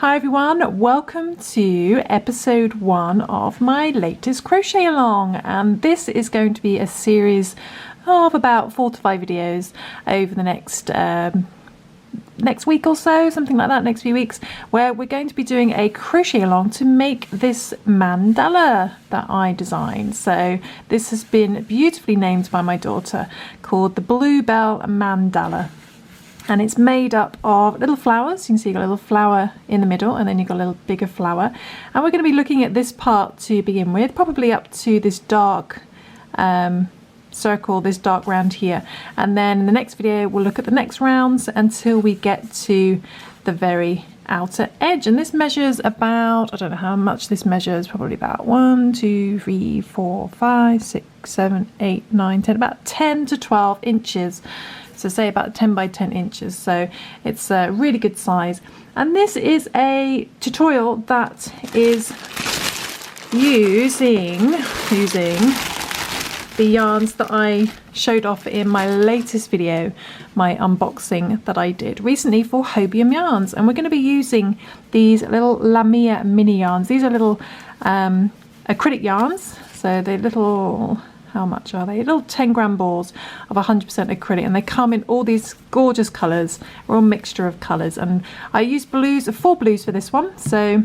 Hi everyone, welcome to episode 1 of my latest crochet along, and this is going to be a series of about 4 to 5 videos over the next week or so, something like that, next few weeks, where we're going to be doing a crochet along to make this mandala that I designed. So this has been beautifully named by my daughter, called the Bluebell Mandala. And it's made up of little flowers. You can see you've got a little flower in the middle, and then you've got a little bigger flower. And we're going to be looking at this part to begin with, probably up to this dark circle, this dark round here. And then in the next video, we'll look at the next rounds until we get to the very outer edge. And this measures about, I don't know how much this measures, probably about 1, 2, 3, 4, 5, 6, 7, 8, 9, 10, about 10 to 12 inches. So say about 10 by 10 inches, so it's a really good size. And this is a tutorial that is using the yarns that I showed off in my latest video, my unboxing that I did recently for Hobium yarns. And we're going to be using these little Lamia mini yarns. These are little acrylic yarns, so they're little, how much are they? Little 10-gram balls of 100% acrylic, and they come in all these gorgeous colours, a real mixture of colours. And I used blues, 4 blues for this one. So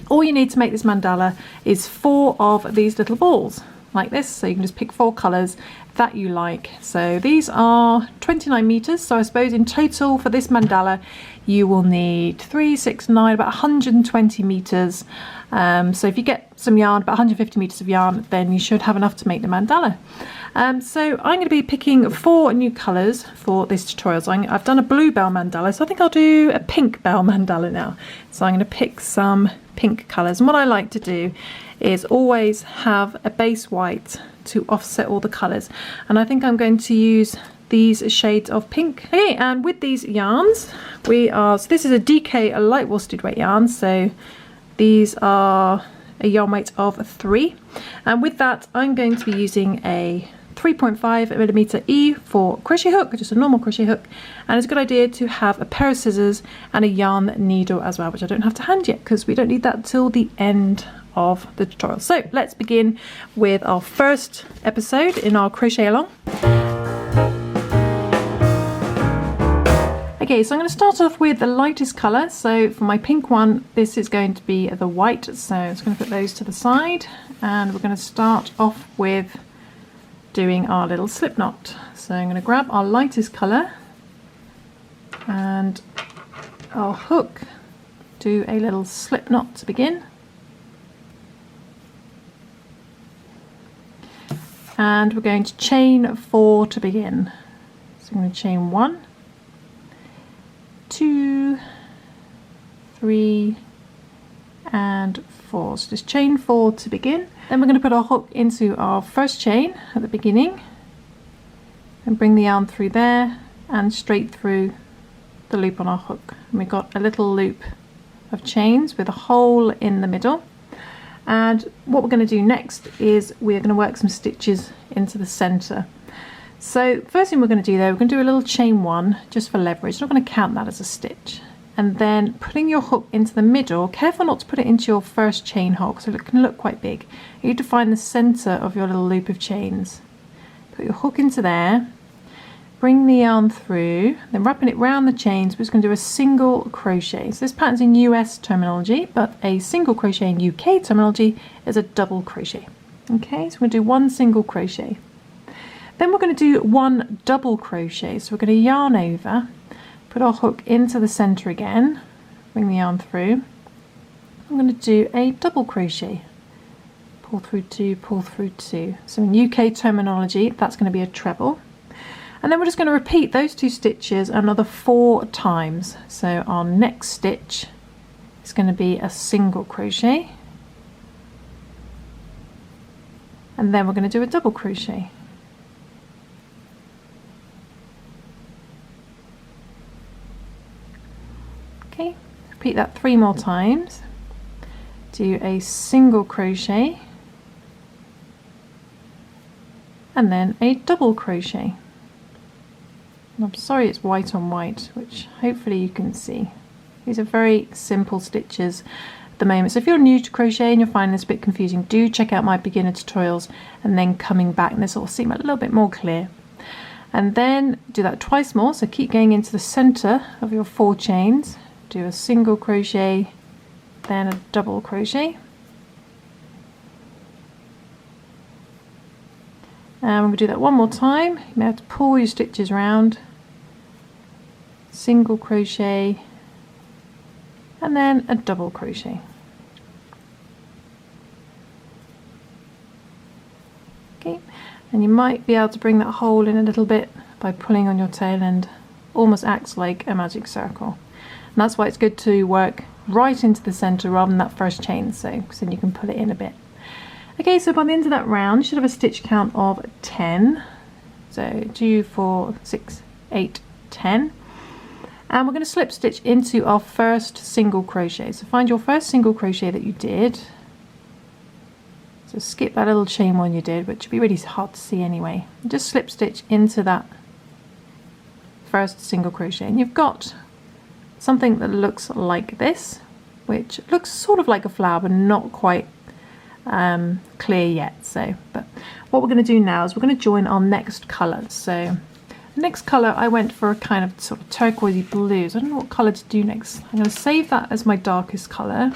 all you need to make this mandala is 4 of these little balls like this. So you can just pick 4 colours that you like. So these are 29 meters. So I suppose in total for this mandala you will need 3, 6, 9, about 120 meters. So if you get some yarn, about 150 meters of yarn, then you should have enough to make the mandala. So I'm going to be picking 4 new colors for this tutorial. So I've done a Bluebell mandala, so I think I'll do a Pinkbell mandala now. So I'm going to pick some pink colors, and what I like to do is always have a base white to offset all the colors, and I think I'm going to use these shades of pink. Okay, and with these yarns so this is a DK, a light worsted weight yarn, so these are a yarn weight of 3, and with that I'm going to be using a 3.5mm E for crochet hook, just a normal crochet hook. And it's a good idea to have a pair of scissors and a yarn needle as well, which I don't have to hand yet because we don't need that till the end of the tutorial. So let's begin with our first episode in our crochet along. Okay, so I'm going to start off with the lightest colour. So for my pink one, this is going to be the white. So I'm just going to put those to the side, and we're going to start off with doing our little slip knot. So I'm going to grab our lightest colour and our hook, do a little slip knot to begin. And we're going to chain 4 to begin. So I'm going to chain 1, 2, 3 and 4. So just chain 4 to begin. Then we're going to put our hook into our first chain at the beginning and bring the yarn through there and straight through the loop on our hook. And we've got a little loop of chains with a hole in the middle. And what we're going to do next is we're going to work some stitches into the center. So first thing we're going to do there, we're going to do a little chain 1 just for leverage. I'm not going to count that as a stitch. And then putting your hook into the middle, careful not to put it into your first chain hole because it can look quite big. You need to find the center of your little loop of chains. Put your hook into there, bring the yarn through, then wrapping it round the chains, we're just going to do a single crochet. So this pattern's in US terminology, but a single crochet in UK terminology is a double crochet. Okay, so we're going to do 1 single crochet. Then we're going to do 1 double crochet. So we're going to yarn over, put our hook into the center again, bring the yarn through. I'm going to do a double crochet. Pull through 2, pull through 2. So in UK terminology, that's going to be a treble. And then we're just going to repeat those 2 stitches another 4 times. So our next stitch is going to be a single crochet. And then we're going to do a double crochet. Okay, repeat that 3 more times. Do a single crochet. And then a double crochet. I'm sorry it's white on white, which hopefully you can see. These are very simple stitches at the moment. So if you're new to crochet and you're finding this a bit confusing, do check out my beginner tutorials and then coming back and this will seem a little bit more clear. And then do that twice more, so keep going into the center of your 4 chains, do a single crochet, then a double crochet, and we'll do that one more time. You may have to pull your stitches round, single crochet, and then a double crochet. Okay. And you might be able to bring that hole in a little bit by pulling on your tail end. Almost acts like a magic circle. And that's why it's good to work right into the center rather than that first chain, so then you can pull it in a bit. Okay, so by the end of that round you should have a stitch count of 10. So 2, 4, 6, 8, 10. And we're going to slip stitch into our first single crochet. So find your first single crochet that you did. So skip that little chain one you did, which would be really hard to see anyway. Just slip stitch into that first single crochet, and you've got something that looks like this, which looks sort of like a flower but not quite clear yet. So, but what we're going to do now is we're going to join our next colour. So the next colour I went for a kind of sort of turquoisey blues. I don't know what colour to do next. I'm going to save that as my darkest colour.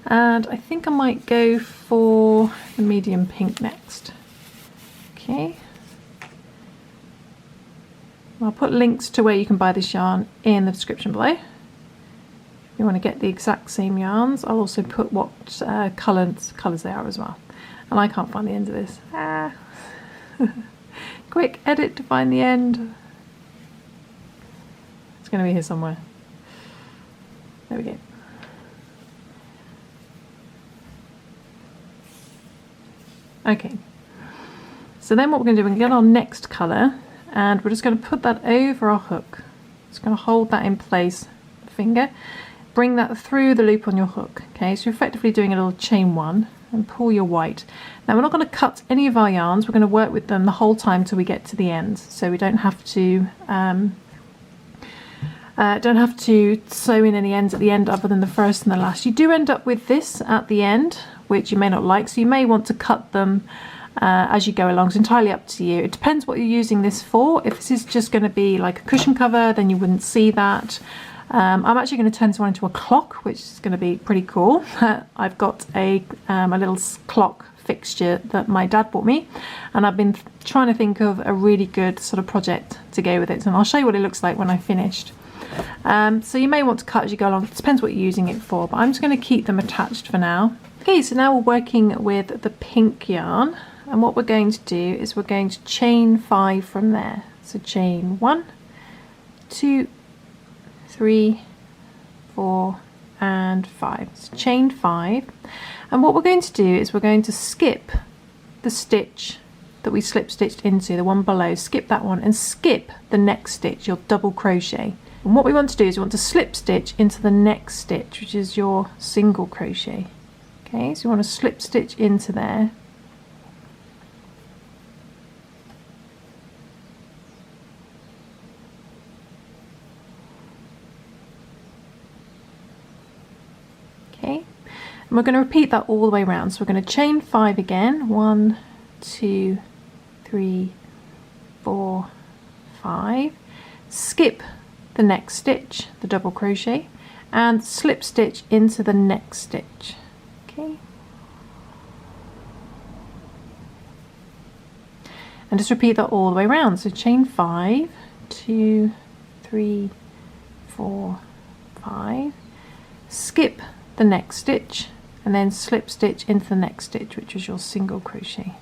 And I think I might go for the medium pink next. Okay. I'll put links to where you can buy this yarn in the description below. If you want to get the exact same yarns, I'll also put what colours they are as well. And I can't find the end of this. Ah. Quick edit to find the end. It's going to be here somewhere. There we go. Okay, so then what we're going to do, we're going to get our next colour and we're just going to put that over our hook. Just going to hold that in place, finger, bring that through the loop on your hook. Okay, so you're effectively doing a little chain 1 and pull your white. Now we're not going to cut any of our yarns, we're going to work with them the whole time till we get to the end, so we don't have to sew in any ends at the end other than the first and the last. You do end up with this at the end, which you may not like, so you may want to cut them as you go along. It's entirely up to you. It depends what you're using this for. If this is just going to be like a cushion cover, then you wouldn't see that. I'm actually going to turn this one into a clock, which is going to be pretty cool. I've got a little clock fixture that my dad bought me, and I've been trying to think of a really good sort of project to go with it, and I'll show you what it looks like when I've finished. So you may want to cut as you go along. It depends what you're using it for, but I'm just going to keep them attached for now. Okay, so now we're working with the pink yarn, and what we're going to do is we're going to chain 5 from there. So chain 1, 2, 3, 4 and 5. So chain 5, and what we're going to do is we're going to skip the stitch that we slip stitched into, the one below, skip that one and skip the next stitch, your double crochet. And what we want to do is we want to slip stitch into the next stitch, which is your single crochet. Okay, so you want to slip stitch into there. Okay, and we're going to repeat that all the way around. So we're going to chain 5 again. 1, 2, 3, 4, 5. Skip the next stitch, the double crochet, and slip stitch into the next stitch. Okay, and just repeat that all the way around. So chain 5, 2, 3, 4, 5, skip the next stitch and then slip stitch into the next stitch, which is your single crochet.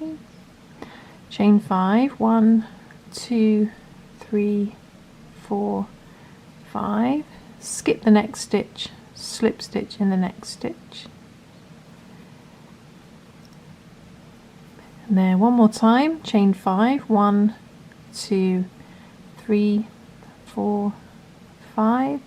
Okay, chain 5, 1, 2, 3, 4, 5, skip the next stitch, slip stitch in the next stitch. And then one more time, chain 5, 1, 2, 3, 4, 5,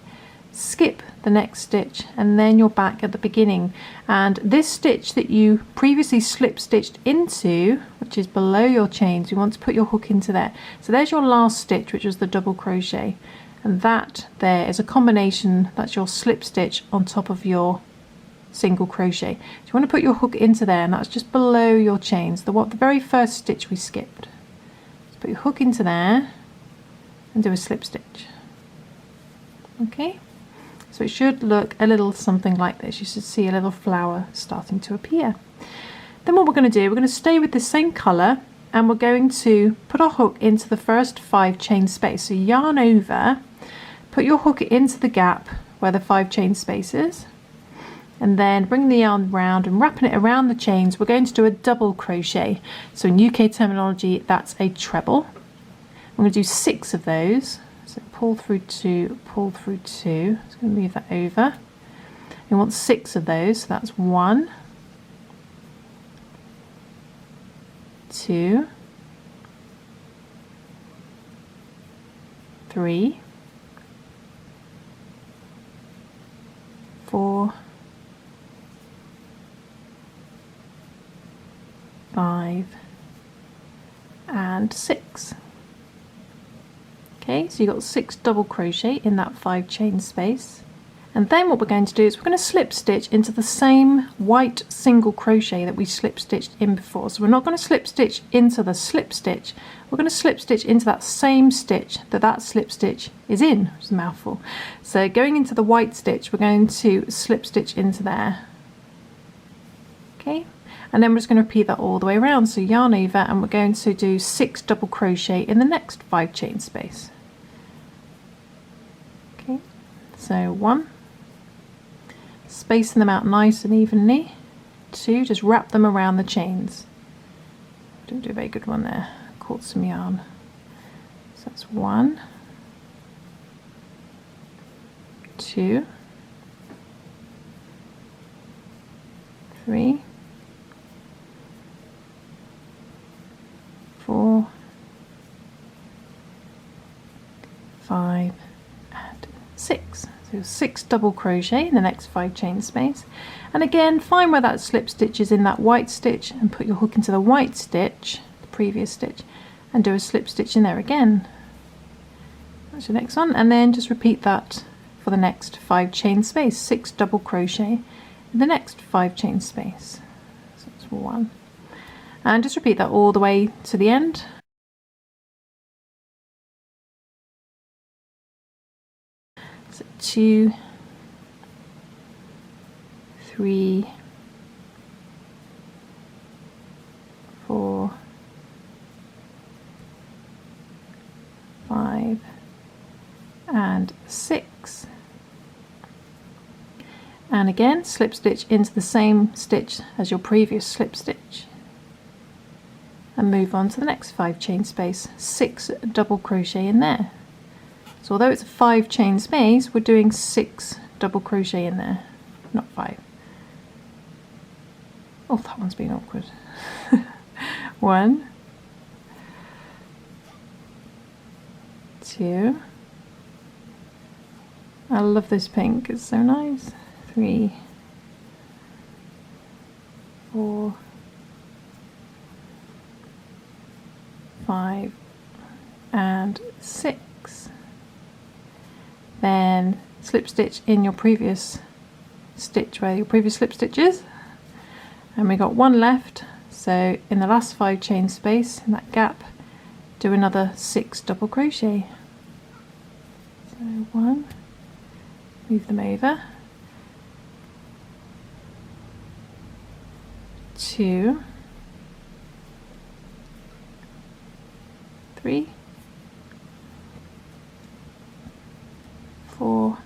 skip the next stitch, and then you're back at the beginning. And this stitch that you previously slip stitched into, which is below your chains, you want to put your hook into there. So there's your last stitch, which was the double crochet, and that there is a combination, that's your slip stitch on top of your single crochet. So you want to put your hook into there, and that's just below your chains, the very first stitch we skipped. So put your hook into there and do a slip stitch. Okay, so it should look a little something like this. You should see a little flower starting to appear. Then what we're going to do, we're going to stay with the same colour, and we're going to put our hook into the first 5 chain space. So yarn over, put your hook into the gap where the 5 chain space is, and then bring the yarn round and wrapping it around the chains, we're going to do a double crochet. So in UK terminology, that's a treble. I'm going to do 6 of those. So pull through 2, pull through 2. Just going to move that over. You want 6 of those. So that's 1, 2, 3, 4, 5, and 6. Okay, so you've got 6 double crochet in that 5 chain space, and then what we're going to do is we're going to slip stitch into the same white single crochet that we slip stitched in before. So we're not going to slip stitch into the slip stitch, we're going to slip stitch into that same stitch that slip stitch is in, which is a mouthful. So going into the white stitch, we're going to slip stitch into there. Okay, and then we're just going to repeat that all the way around. So yarn over, and we're going to do 6 double crochet in the next 5 chain space. Okay, so 1, spacing them out nice and evenly. 2, just wrap them around the chains. Didn't do a very good one there, caught some yarn. So that's 1, 2, 3, 4, 5, and 6. So 6 double crochet in the next 5 chain space, and again find where that slip stitch is in that white stitch and put your hook into the white stitch, the previous stitch, and do a slip stitch in there again. That's your next one, and then just repeat that for the next 5 chain space. 6 double crochet in the next 5 chain space. So that's 1, and just repeat that all the way to the end. So 2, 3, 4, 5, and 6. And again slip stitch into the same stitch as your previous slip stitch, and move on to the next 5 chain space. 6 double crochet in there. So although it's a 5 chain space, we're doing 6 double crochet in there, not 5. Oh, that one's been awkward. 1, 2, I love this pink, it's so nice. 3, 4, 5, and 6. Then slip stitch in your previous stitch where your previous slip stitch is, and we got 1 left. So in the last 5 chain space, in that gap, do another 6 double crochet. So 1, move them over, 2, 3, 4,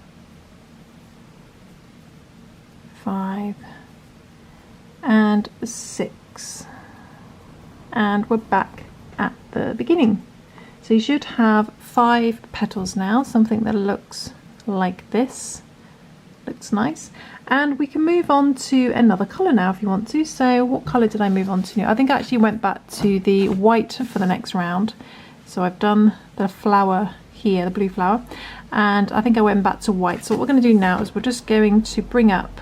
5, and 6, and we're back at the beginning. So you should have 5 petals now, something that looks like this. Looks nice, and we can move on to another colour now if you want to. So what colour did I move on to? I think I actually went back to the white for the next round. So I've done the flower here, the blue flower, and I think I went back to white. So what we're going to do now is we're just going to bring up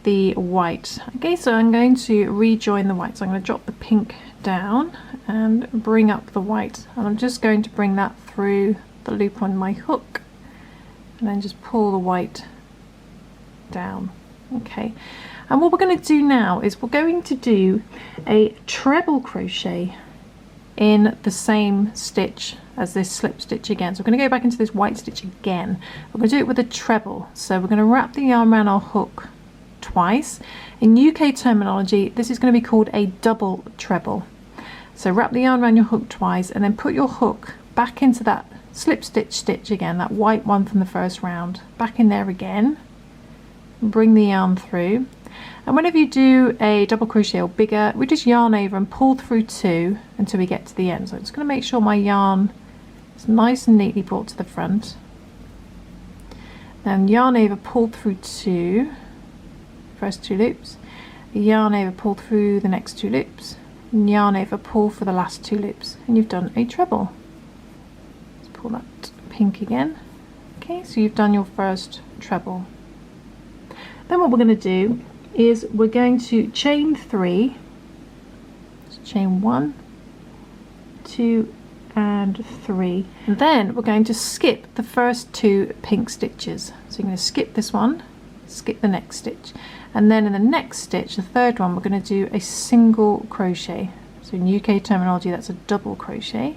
the white. Okay, so I'm going to rejoin the white. So I'm going to drop the pink down and bring up the white, and I'm just going to bring that through the loop on my hook and then just pull the white down. Okay, and what we're going to do now is we're going to do a treble crochet in the same stitch as this slip stitch again. So we're going to go back into this white stitch again. We're going to do it with a treble. So we're going to wrap the yarn around our hook twice. In UK terminology, this is going to be called a double treble. So wrap the yarn around your hook twice and then put your hook back into that slip stitch again, that white one from the first round, back in there again, bring the yarn through, and whenever you do a double crochet or bigger, we just yarn over and pull through 2 until we get to the end. So I'm just going to make sure my yarn is nice and neatly brought to the front, then yarn over, pull through 2, first 2 loops, yarn over, pull through the next 2 loops, and yarn over, pull for the last 2 loops, and you've done a treble. Let's pull that pink again. Okay, so you've done your first treble. Then what we're going to do is we're going to chain 3, so chain 1, 2 and 3, and then we're going to skip the first 2 pink stitches. So you're going to skip this one, skip the next stitch, and then in the next stitch, the third one, we're going to do a single crochet. So in UK terminology, that's a double crochet.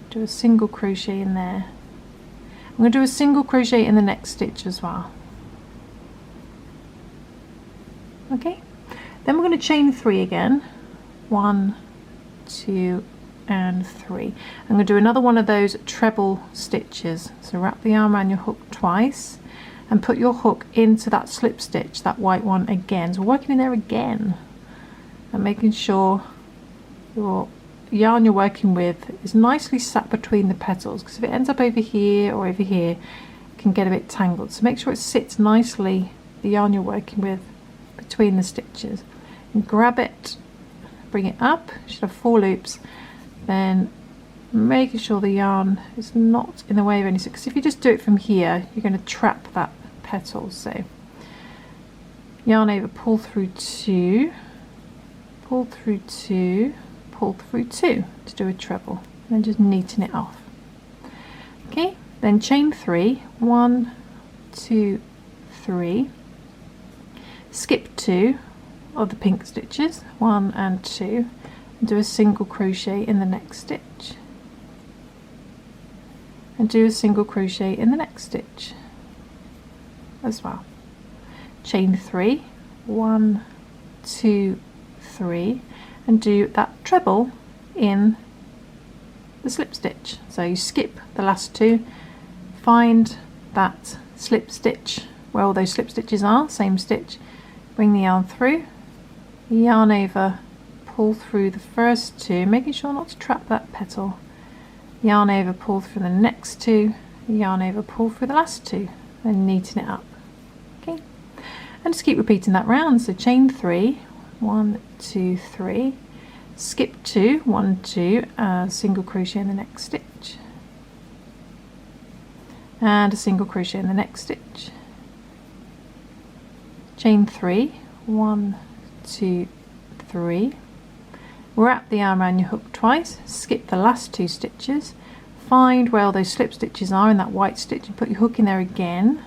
Do a single crochet in there. I'm going to do a single crochet in the next stitch as well. Okay, then we're going to chain 3 again, 1, 2 and 3. I'm going to do another one of those treble stitches. So wrap the yarn around your hook twice and put your hook into that slip stitch, that white one again. So we're working in there again and making sure your yarn you're working with is nicely sat between the petals, because if it ends up over here or over here, it can get a bit tangled. So make sure it sits nicely, the yarn you're working with, between the stitches, and grab it, bring it up. You should have 4 loops, then making sure the yarn is not in the way of anything, because if you just do it from here, you're going to trap that petal. So yarn over, pull through 2, pull through 2, pull through 2 to do a treble, and then just neaten it off. Okay, then chain 3, 1, 2, 3, skip 2 of the pink stitches, 1 and 2, and do a single crochet in the next stitch, and do a single crochet in the next stitch as well. Chain 3, 1, 2, 3, and do that treble in the slip stitch. So you skip the last 2, find that slip stitch where all those slip stitches are, same stitch, bring the yarn through, yarn over, pull through the first 2, making sure not to trap that petal, yarn over, pull through the next 2, yarn over, pull through the last 2, then neaten it up. Okay, and just keep repeating that round. So chain 3, 1, 2, 3, skip 2, 1, 2, single crochet in the next stitch, and a single crochet in the next stitch, chain 3, 1, 2, 3, wrap the yarn around your hook twice, skip the last 2 stitches, find where all those slip stitches are in that white stitch and put your hook in there again,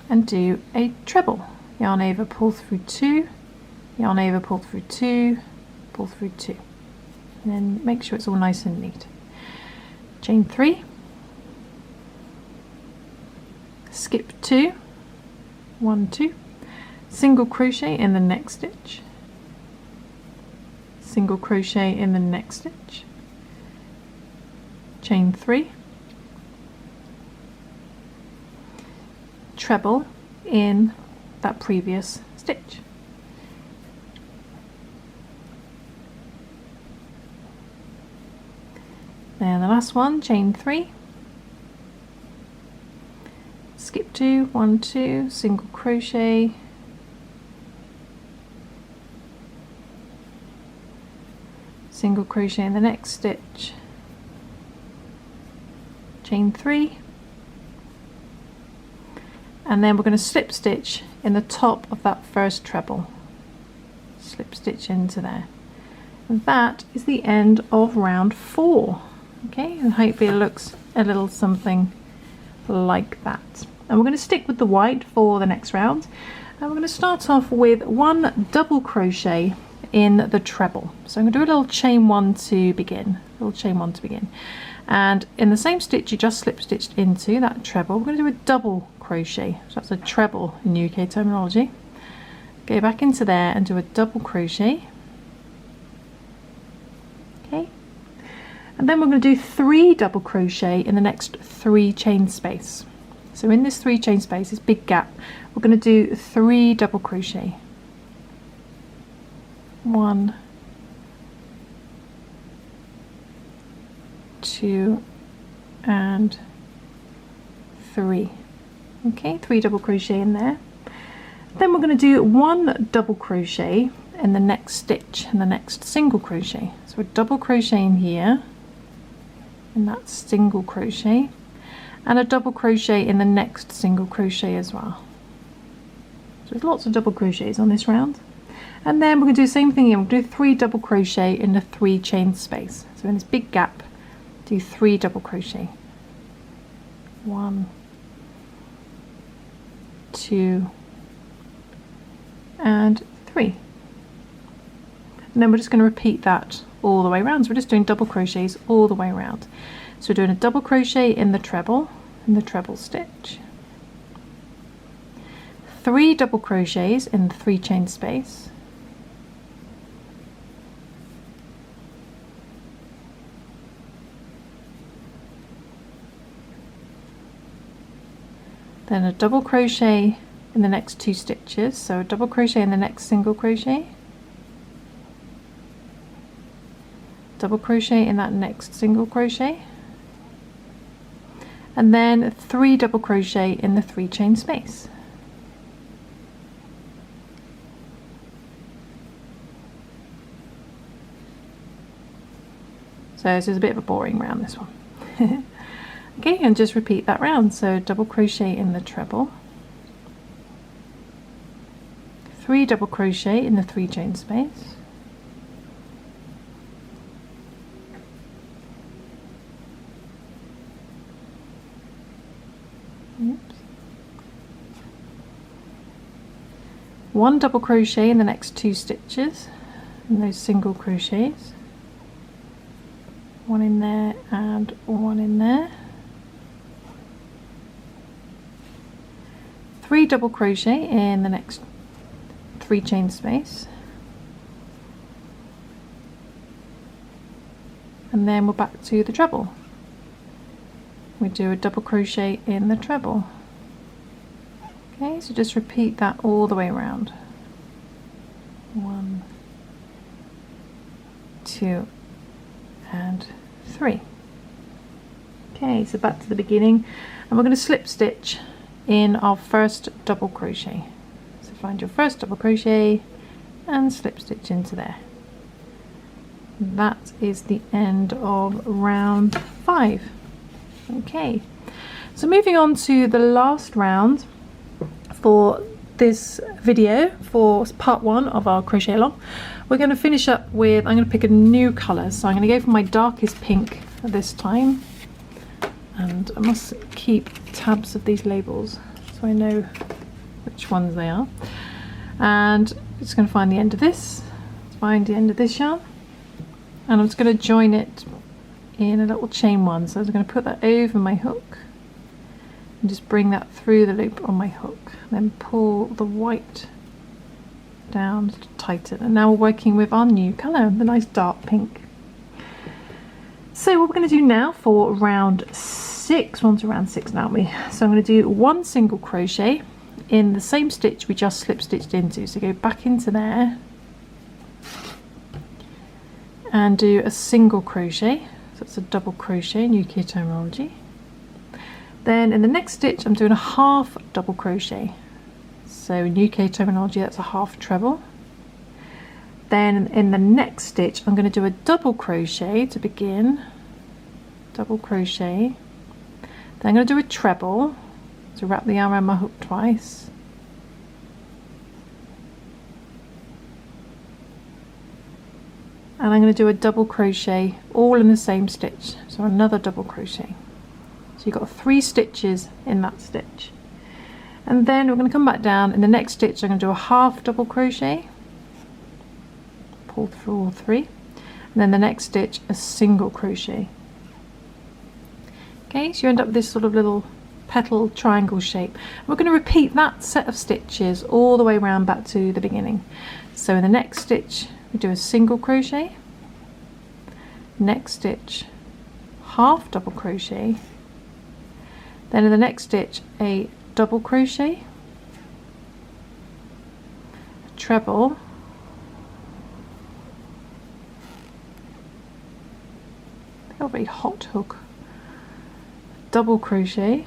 and do a treble. Yarn over, pull through 2, yarn over, pull through 2, pull through 2, and then make sure it's all nice and neat. Chain 3, skip 2, 1, 2, single crochet in the next stitch, single crochet in the next stitch, chain 3, treble in that previous stitch. Then the last one, chain 3, skip 2, 1, 2, single crochet, single crochet in the next stitch, chain 3, and then we're going to slip stitch in the top of that first treble, slip stitch into there, And that is the end of round 4. Okay, and hopefully it looks a little something like that. And we're going to stick with the white for the next round. And we're going to start off with 1 double crochet in the treble. So I'm going to do a little chain 1 to begin. And in the same stitch you just slip stitched into that treble, we're going to do a double crochet. So that's a treble in UK terminology. Go back into there and do a double crochet. Okay, and then we're going to do 3 double crochet in the next 3 chain space. So in this 3 chain space, this big gap, we're going to do 3 double crochet. 1, 2 and 3. Okay, 3 double crochet in there. Then we're going to do 1 double crochet in the next stitch in the next single crochet. So we're double crocheting here in that single crochet, and a double crochet in the next single crochet as well. So there's lots of double crochets on this round. And then we're going to do the same thing here. We'll do 3 double crochet in the 3 chain space. So in this big gap, do 3 double crochet. 1, 2 and 3. And then we're just going to repeat that all the way around. So we're just doing double crochets all the way around. So we're doing a double crochet in the treble stitch, 3 double crochets in the 3 chain space, then a double crochet in the next 2 stitches, so a double crochet in the next single crochet, double crochet in that next single crochet, and then 3 double crochet in the 3 chain space. So this is a bit of a boring round, this one. Okay, and just repeat that round. So double crochet in the treble, 3 double crochet in the 3 chain space, oops, 1 double crochet in the next 2 stitches in those single crochets, 1 in there and 1 in there, 3 double crochet in the next 3 chain space, and then we're back to the treble. We do a double crochet in the treble. Okay, so just repeat that all the way around. 1, 2 and 3. Okay, so back to the beginning, and we're going to slip stitch in our first double crochet. So find your first double crochet and slip stitch into there. That is the end of round 5. Okay, so moving on to the last round for this video, for part 1 of our crochet along. We're going to finish up with, I'm going to pick a new colour, so I'm going to go for my darkest pink this time, and I must keep tabs of these labels so I know which ones they are. And I'm just going to find the end of this, find the end of this yarn, and I'm just going to join it in a little chain 1. So I'm going to put that over my hook and just bring that through the loop on my hook, then pull the white down to tighten. And now we're working with our new colour, the nice dark pink. So what we're going to do now for round 6, we're on to round 6 now, aren't we? So I'm going to do 1 single crochet in the same stitch we just slip stitched into. So go back into there and do a single crochet. So it's a double crochet in UK terminology. Then in the next stitch I'm doing a half double crochet. So in UK terminology that's a half treble. Then in the next stitch I'm going to do a double crochet to begin, double crochet, then I'm going to do a treble to wrap the yarn around my hook twice, and I'm going to do a double crochet all in the same stitch, so another double crochet. So you've got 3 stitches in that stitch, and then we're going to come back down. In the next stitch I'm going to do a half double crochet, pull through all 3, and then the next stitch a single crochet. Okay, so you end up with this sort of little petal triangle shape. We're going to repeat that set of stitches all the way around back to the beginning. So in the next stitch we do a single crochet, next stitch half double crochet, then in the next stitch a double crochet, a treble, a very hot hook, double crochet,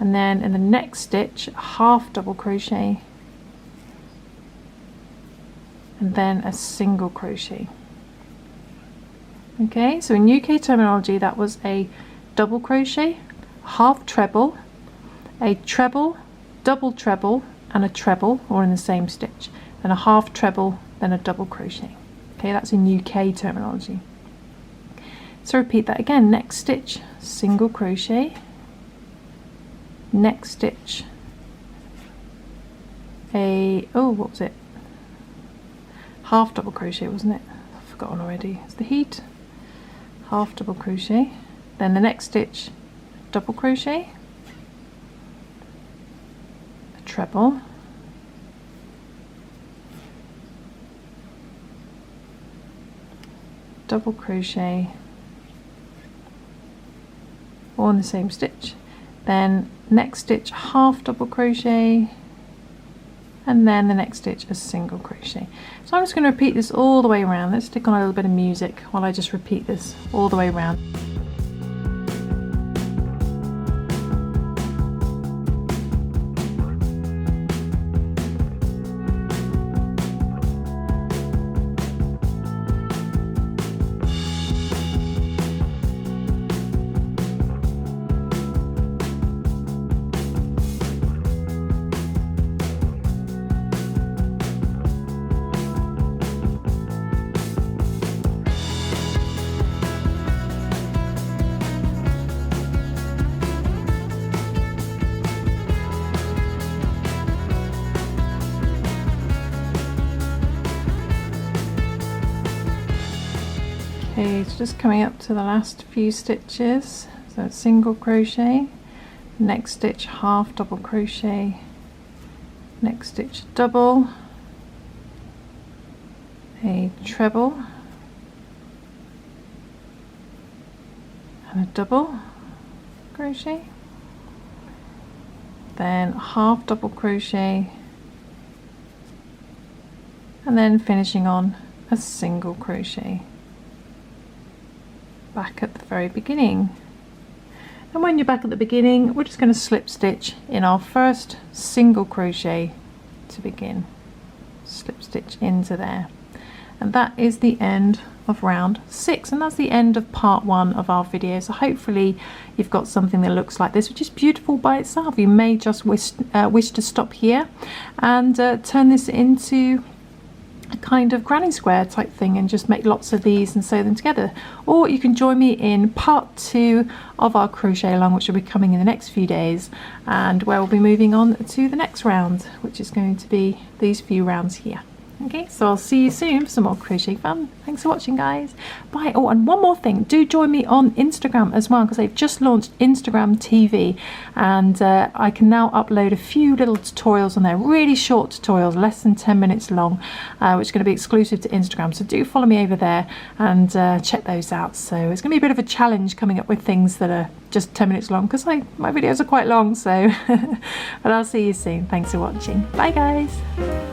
and then in the next stitch a half double crochet, and then a single crochet. Okay, so in UK terminology that was a double crochet, a half treble, a treble, double treble, and a treble, all in the same stitch, then a half treble, then a double crochet. Okay, that's in UK terminology. So repeat that again. Next stitch single crochet, next stitch what was it, half double crochet, wasn't it? I've forgotten already. It's the heat. Half double crochet, then the next stitch double crochet, a treble, double crochet, all in the same stitch, then next stitch half double crochet, and then the next stitch a single crochet. So I'm just going to repeat this all the way around. Let's stick on a little bit of music while I just repeat this all the way around. Okay, so just coming up to the last few stitches, so single crochet, next stitch half double crochet, next stitch double, a treble, and a double crochet, then half double crochet, and then finishing on a single crochet back at the very beginning. And when you're back at the beginning, we're just going to slip stitch in our first single crochet to begin. Slip stitch into there, and that is the end of round 6, and that's the end of part 1 of our video. So hopefully you've got something that looks like this, which is beautiful by itself. You may just wish to stop here and turn this into a kind of granny square type thing and just make lots of these and sew them together, or you can join me in part 2 of our crochet along, which will be coming in the next few days, and where we'll be moving on to the next round, which is going to be these few rounds here. Okay, so I'll see you soon for some more crochet fun. Thanks for watching, guys. Bye. Oh, and one more thing, do join me on Instagram as well, because they've just launched Instagram TV, and I can now upload a few little tutorials on there, really short tutorials, less than 10 minutes long, which are going to be exclusive to Instagram. So do follow me over there and check those out. So it's going to be a bit of a challenge coming up with things that are just 10 minutes long, because my videos are quite long. So but I'll see you soon. Thanks for watching. Bye, guys.